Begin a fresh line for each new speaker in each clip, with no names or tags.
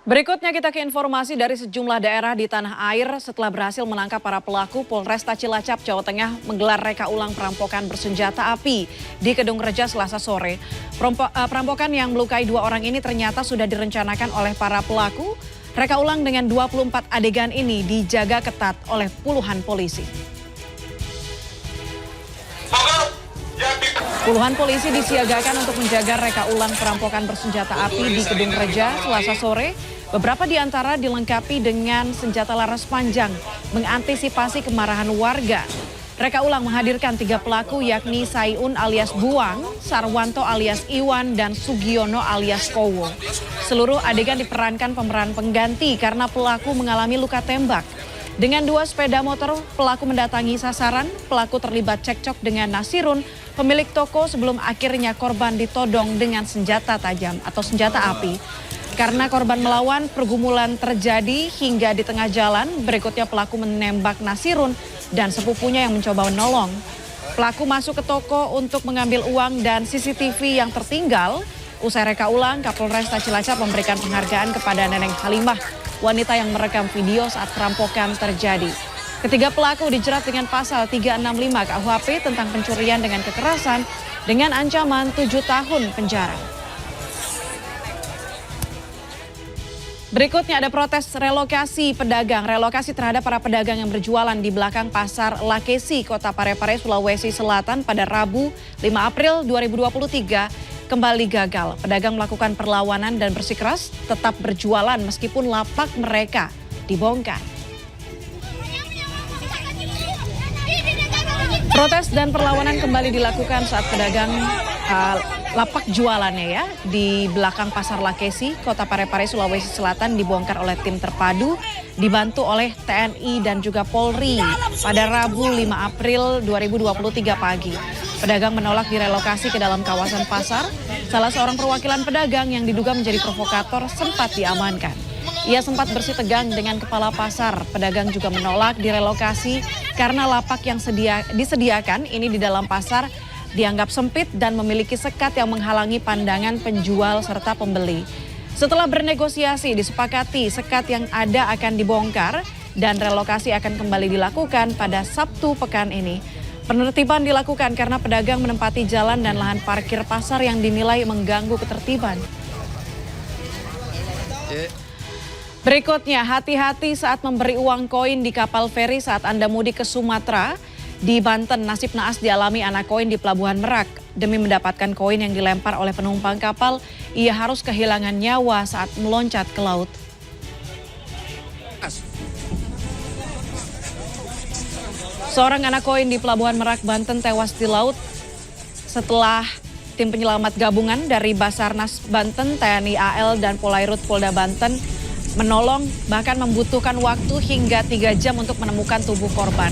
Berikutnya kita ke informasi dari sejumlah daerah di tanah air. Setelah berhasil menangkap para pelaku, Polresta Cilacap, Jawa Tengah menggelar reka ulang perampokan bersenjata api di Kedung Reja Selasa sore. Perampokan yang melukai 2 orang ini ternyata sudah direncanakan oleh para pelaku. Reka ulang dengan 24 adegan ini dijaga ketat oleh puluhan polisi. Puluhan polisi disiagakan untuk menjaga reka ulang perampokan bersenjata api di Kedung Reja Selasa sore. Beberapa di antara dilengkapi dengan senjata laras panjang, mengantisipasi kemarahan warga. Reka ulang menghadirkan 3 pelaku yakni Sayun alias Buang, Sarwanto alias Iwan, dan Sugiono alias Kowo. Seluruh adegan diperankan pemeran pengganti karena pelaku mengalami luka tembak. Dengan 2 sepeda motor, pelaku mendatangi sasaran. Pelaku terlibat cekcok dengan Nasirun, pemilik toko, sebelum akhirnya korban ditodong dengan senjata tajam atau senjata api. Karena korban melawan, pergumulan terjadi hingga di tengah jalan. Berikutnya pelaku menembak Nasirun dan sepupunya yang mencoba menolong. Pelaku masuk ke toko untuk mengambil uang dan CCTV yang tertinggal. Usai reka ulang, Kapolresta Cilacap memberikan penghargaan kepada Neneng Halimah, wanita yang merekam video saat perampokan terjadi. Ketiga pelaku dijerat dengan pasal 365 KUHP tentang pencurian dengan kekerasan dengan ancaman 7 tahun penjara. Berikutnya ada protes relokasi pedagang. Relokasi terhadap para pedagang yang berjualan di belakang pasar Lakesi, Kota Parepare, Sulawesi Selatan pada Rabu 5 April 2023 kembali gagal. Pedagang melakukan perlawanan dan bersikeras tetap berjualan meskipun lapak mereka dibongkar. Protes dan perlawanan kembali dilakukan saat pedagang lapak jualannya ya di belakang pasar Lakesi, Kota Parepare, Sulawesi Selatan dibongkar oleh tim terpadu dibantu oleh TNI dan juga Polri pada Rabu 5 April 2023 pagi. Pedagang menolak direlokasi ke dalam kawasan pasar. Salah seorang perwakilan pedagang yang diduga menjadi provokator sempat diamankan. Ia sempat bersih tegang dengan kepala pasar. Pedagang juga menolak direlokasi karena lapak yang disediakan ini di dalam pasar dianggap sempit dan memiliki sekat yang menghalangi pandangan penjual serta pembeli. Setelah bernegosiasi, disepakati sekat yang ada akan dibongkar dan relokasi akan kembali dilakukan pada Sabtu pekan ini. Penertiban dilakukan karena pedagang menempati jalan dan lahan parkir pasar yang dinilai mengganggu ketertiban. Berikutnya, hati-hati saat memberi uang koin di kapal feri saat Anda mudik ke Sumatera. Di Banten, nasib naas dialami anak koin di Pelabuhan Merak. Demi mendapatkan koin yang dilempar oleh penumpang kapal, ia harus kehilangan nyawa saat meloncat ke laut. Seorang anak koin di Pelabuhan Merak, Banten tewas di laut setelah tim penyelamat gabungan dari Basarnas Banten, TNI AL, dan Polairut Polda Banten menolong bahkan membutuhkan waktu hingga 3 jam untuk menemukan tubuh korban.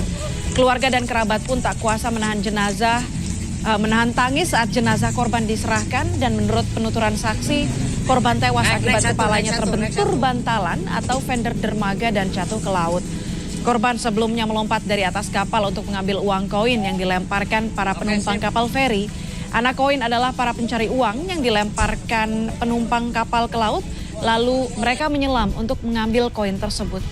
Keluarga dan kerabat pun tak kuasa menahan tangis saat jenazah korban diserahkan dan menurut penuturan saksi, korban tewas akibat kepalanya terbentur bantalan atau fender dermaga dan jatuh ke laut. Korban sebelumnya melompat dari atas kapal untuk mengambil uang koin yang dilemparkan para penumpang kapal feri. Anak koin adalah para pencari uang yang dilemparkan penumpang kapal ke laut, lalu mereka menyelam untuk mengambil koin tersebut.